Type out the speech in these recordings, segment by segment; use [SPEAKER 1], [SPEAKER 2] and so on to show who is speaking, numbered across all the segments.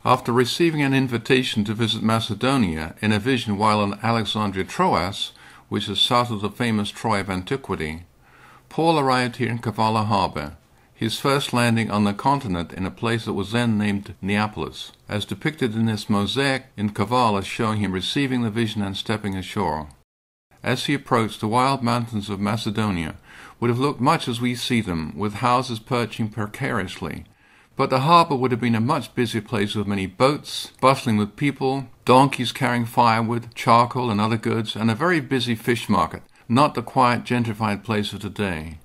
[SPEAKER 1] After receiving an invitation to visit Macedonia in a vision while in Alexandria Troas, which is south of the famous Troy of antiquity, Paul arrived here in Kavala harbor, his first landing on the continent in a place that was then named Neapolis, as depicted in this mosaic in Kavala showing him receiving the vision and stepping ashore. As he approached, the wild mountains of Macedonia would have looked much as we see them, with houses perching precariously, but the harbor would have been a much busier place with many boats, bustling with people, donkeys carrying firewood, charcoal and other goods, and a very busy fish market, not the quiet, gentrified place of today.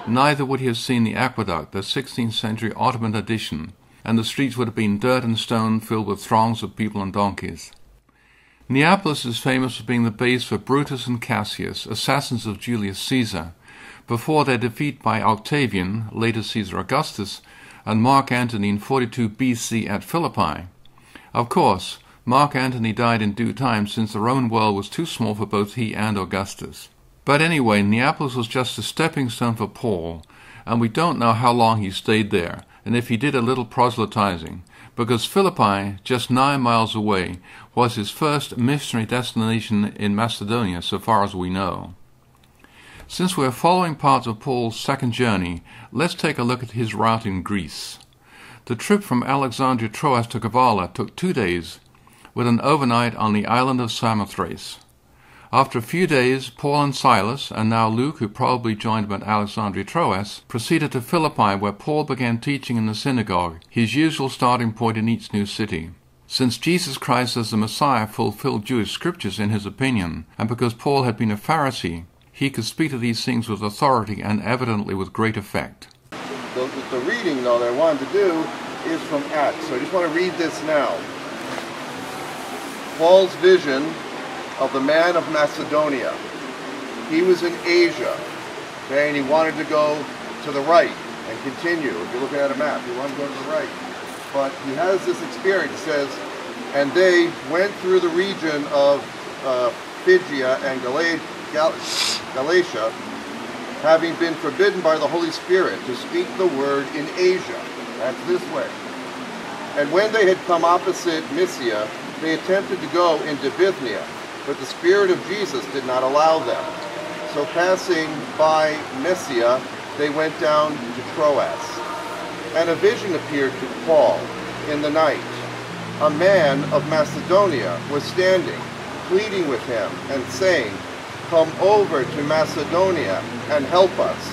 [SPEAKER 1] Neither would he have seen the aqueduct, the 16th century Ottoman addition, and the streets would have been dirt and stone filled with throngs of people and donkeys. Neapolis is famous for being the base for Brutus and Cassius, assassins of Julius Caesar, before their defeat by Octavian, later Caesar Augustus, and Mark Antony in 42 BC at Philippi. Of course, Mark Antony died in due time since the Roman world was too small for both he and Augustus. But anyway, Neapolis was just a stepping stone for Paul, and we don't know how long he stayed there, and if he did a little proselytizing, because Philippi, just 9 miles away, was his first missionary destination in Macedonia, so far as we know. Since we are following parts of Paul's second journey, let's take a look at his route in Greece. The trip from Alexandria Troas to Kavala took 2 days, with an overnight on the island of Samothrace. After a few days, Paul and Silas, and now Luke, who probably joined him at Alexandria Troas, proceeded to Philippi, where Paul began teaching in the synagogue, his usual starting point in each new city. Since Jesus Christ as the Messiah fulfilled Jewish scriptures in his opinion, and because Paul had been a Pharisee, he could speak to these things with authority and evidently with great effect.
[SPEAKER 2] The reading, though, that I wanted to do is from Acts, so I just want to read this now. Paul's vision of the man of Macedonia. He was in Asia, okay, and he wanted to go to the right and continue. If you're looking at a map, he wanted to go to the right. But he has this experience. It says, and they went through the region of Phrygia and Galatia, having been forbidden by the Holy Spirit to speak the word in Asia. That's this way. And when they had come opposite Mysia, they attempted to go into Bithynia, but the Spirit of Jesus did not allow them. So passing by Mysia, they went down to Troas. And a vision appeared to Paul in the night. A man of Macedonia was standing, pleading with him, and saying, "Come over to Macedonia and help us."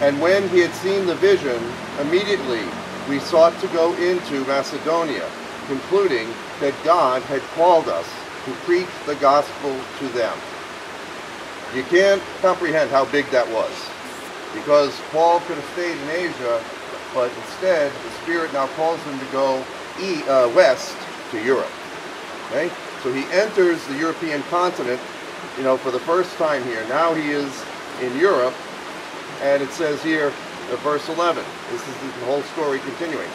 [SPEAKER 2] And when he had seen the vision, immediately we sought to go into Macedonia, concluding that God had called us to preach the gospel to them. You can't comprehend how big that was, because Paul could have stayed in Asia, but instead the Spirit now calls him to go west to Europe. Okay? So he enters the European continent, for the first time here. Now he is in Europe, and it says here, verse 11, this is the whole story continuing.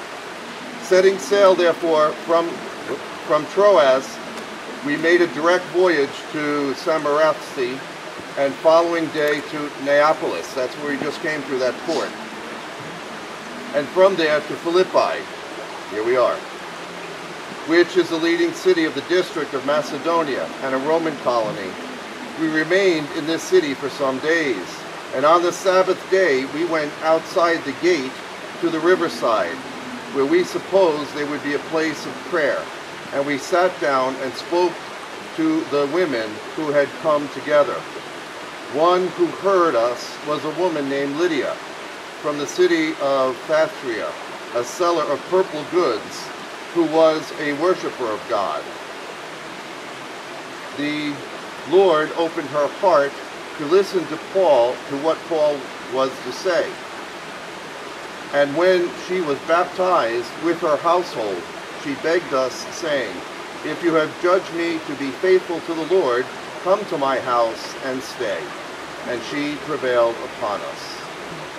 [SPEAKER 2] Setting sail, therefore, from Troas, we made a direct voyage to Samothrace, and following day to Neapolis. That's where he just came through that port. And from there to Philippi, here we are, which is the leading city of the district of Macedonia and a Roman colony. We remained in this city for some days, and on the Sabbath day we went outside the gate to the riverside, where we supposed there would be a place of prayer. And we sat down and spoke to the women who had come together. One who heard us was a woman named Lydia, from the city of Thyatira, a seller of purple goods, who was a worshiper of God. The Lord opened her heart to listen to what Paul was to say. And when she was baptized with her household, she begged us, saying, "If you have judged me to be faithful to the Lord, come to my house and stay." And she prevailed upon us.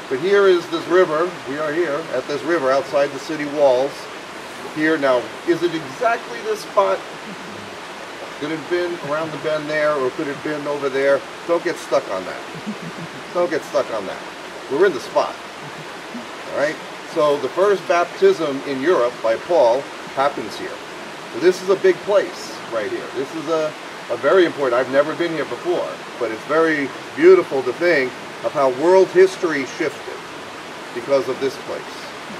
[SPEAKER 2] But here is this river. We are here at this river outside the city walls. Here now, is it exactly this spot? Could have been around the bend there, or could have been over there. Don't get stuck on that. Don't get stuck on that. We're in the spot. All right? So the first baptism in Europe by Paul happens here. So this is a big place right here. This is a very important, I've never been here before, but it's very beautiful to think of how world history shifted because of this place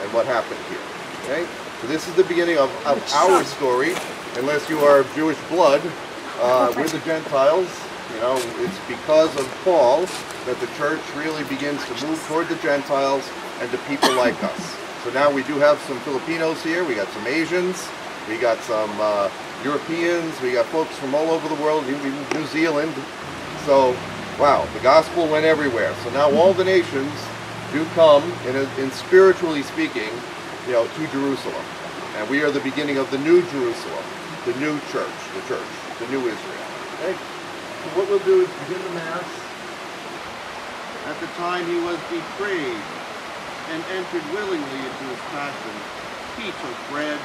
[SPEAKER 2] and what happened here. Okay? So this is the beginning of our story, unless you are of Jewish blood. We're the Gentiles. You know, it's because of Paul that the church really begins to move toward the Gentiles and to people like us. So now we do have some Filipinos here, we got some Asians, we got some Europeans, we got folks from all over the world, even New Zealand. So, wow, the gospel went everywhere. So now all the nations do come, in spiritually speaking, you know, to Jerusalem. And we are the beginning of the new Jerusalem, the new church, the new Israel. Okay? So what we'll do is begin the Mass. At the time he was betrayed and entered willingly into his passion, he took bread,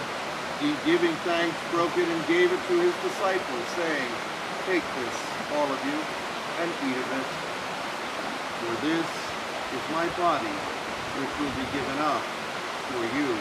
[SPEAKER 2] giving thanks, broke it and gave it to his disciples, saying, "Take this, all of you, and eat of it. For this is my body, which will be given up for you."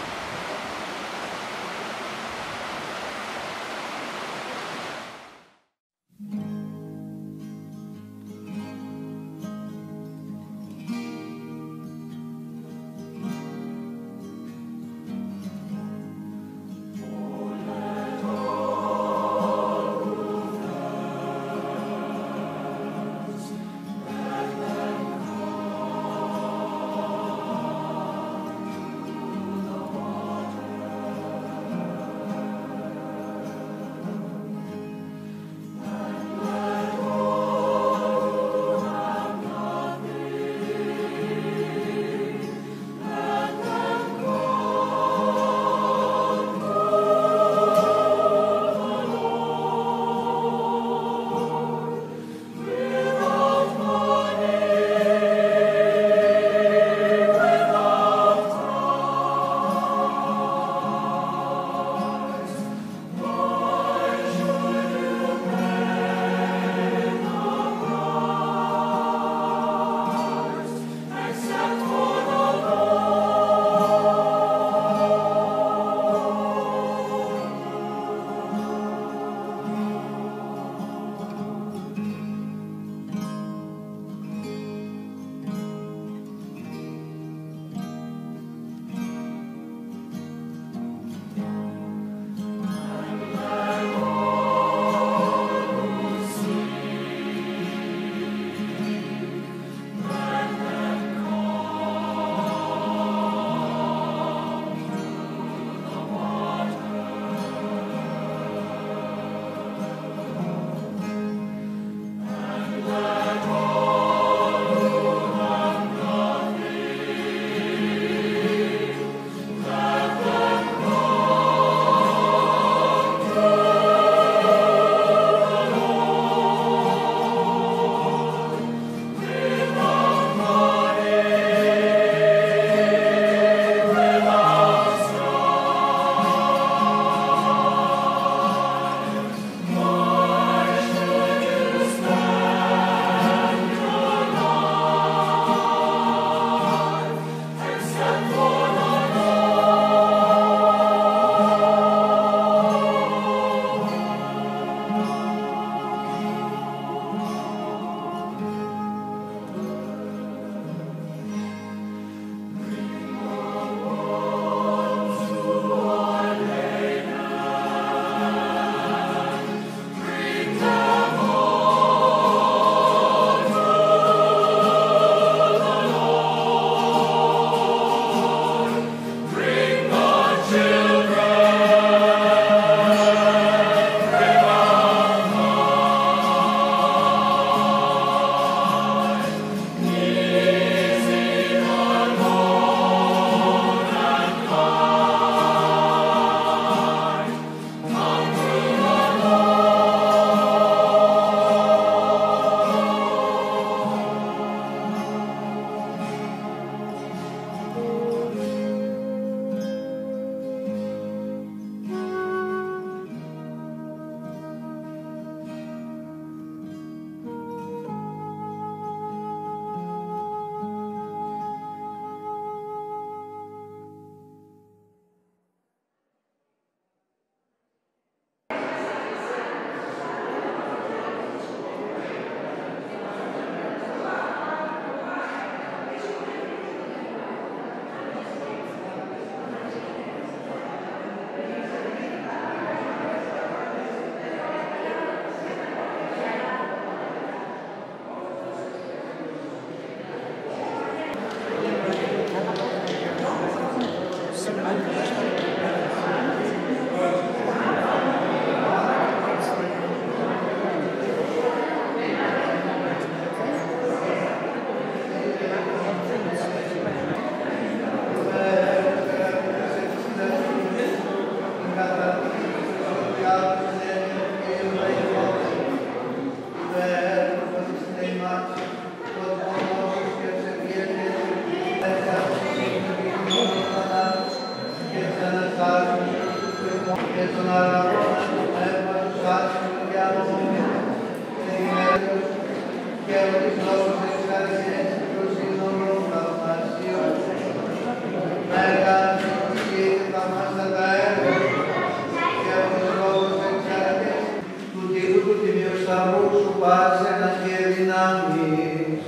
[SPEAKER 3] σταυρού σου πάσεν και δυνάμεις.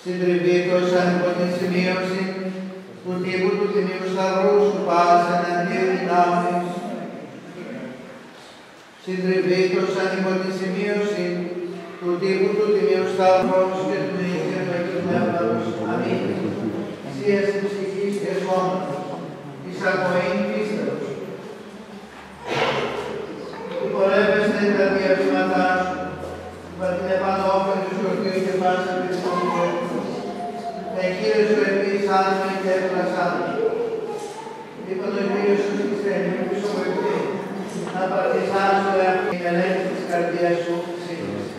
[SPEAKER 3] Συντριβήτωσαν υπό την σημείωση του τύπου του Τιμίου Σταυρού σου πάσεν και δυνάμεις. Συντριβήτωσαν υπό την σημείωση του τύπου του Τιμίου Σταυρού και του Νίκαιου και του Πνεύματος. Αμήν. Σίας της ψυχής και σώματος, της ακοήν πίστεως. Υπορεύεστε τα διαβήματά σου, υπά την επανόφερη του σκορπίου και πάσα πιστονικό. Με Κύριε σου επίσης άλμα και έπλασαν. Είπαν ο Κύριος σου στη στενή που σου βοηθεί, να παρτισάς το εαυτό η μελέτη της καρδιάς σου σύγχρονη.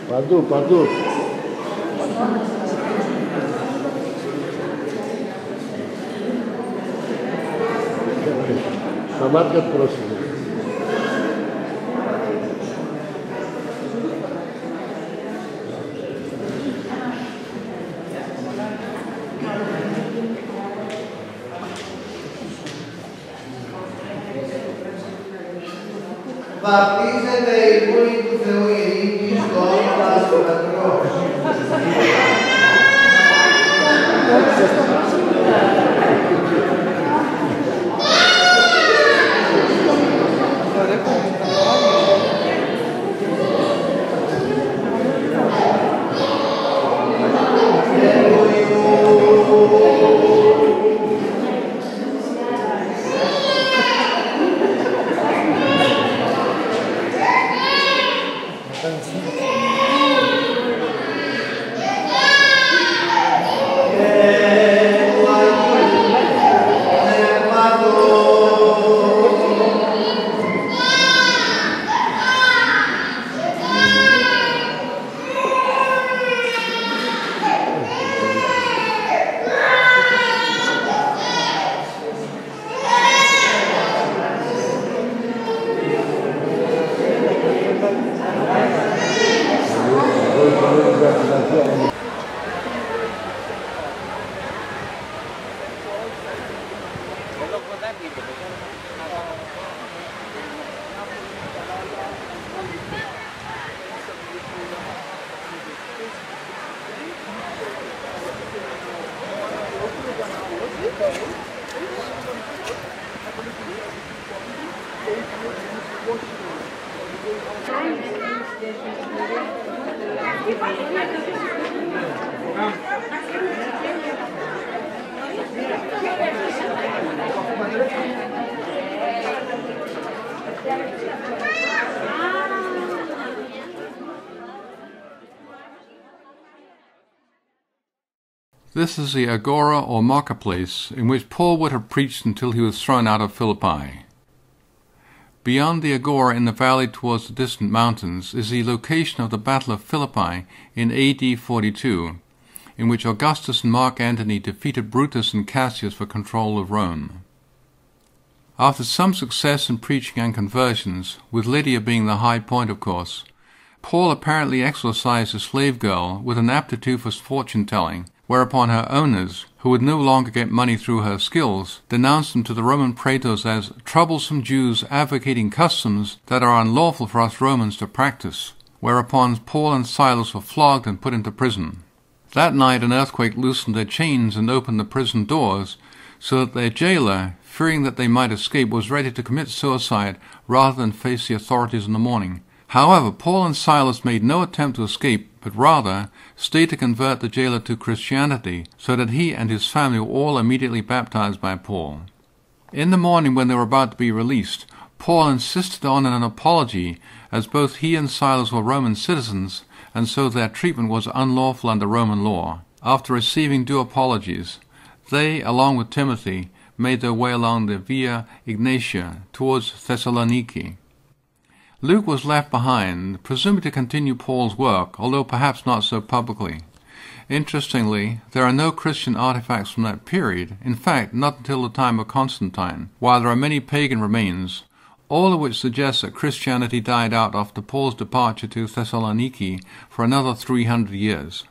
[SPEAKER 4] Παντού, παντού. Στα μάτια του πρόσωπου.
[SPEAKER 3] Βαπτίζεται η Βούλη του Θεού ειρήνη στο όνομα του Πατρός.
[SPEAKER 1] This is the agora or marketplace in which Paul would have preached until he was thrown out of Philippi. Beyond the agora in the valley towards the distant mountains is the location of the Battle of Philippi in AD 42, in which Augustus and Mark Antony defeated Brutus and Cassius for control of Rome. After some success in preaching and conversions, with Lydia being the high point of course, Paul apparently exorcised a slave girl with an aptitude for fortune-telling, whereupon her owners, who would no longer get money through her skills, denounced them to the Roman praetors as troublesome Jews advocating customs that are unlawful for us Romans to practice, whereupon Paul and Silas were flogged and put into prison. That night an earthquake loosened their chains and opened the prison doors, so that their jailer, fearing that they might escape, was ready to commit suicide rather than face the authorities in the morning. However, Paul and Silas made no attempt to escape, but rather stayed to convert the jailer to Christianity, so that he and his family were all immediately baptized by Paul. In the morning, when they were about to be released, Paul insisted on an apology, as both he and Silas were Roman citizens, and so their treatment was unlawful under Roman law. After receiving due apologies, they, along with Timothy, made their way along the Via Egnatia towards Thessaloniki. Luke was left behind, presumably to continue Paul's work, although perhaps not so publicly. Interestingly, there are no Christian artifacts from that period, in fact, not until the time of Constantine, while there are many pagan remains, all of which suggest that Christianity died out after Paul's departure to Thessaloniki for another 300 years.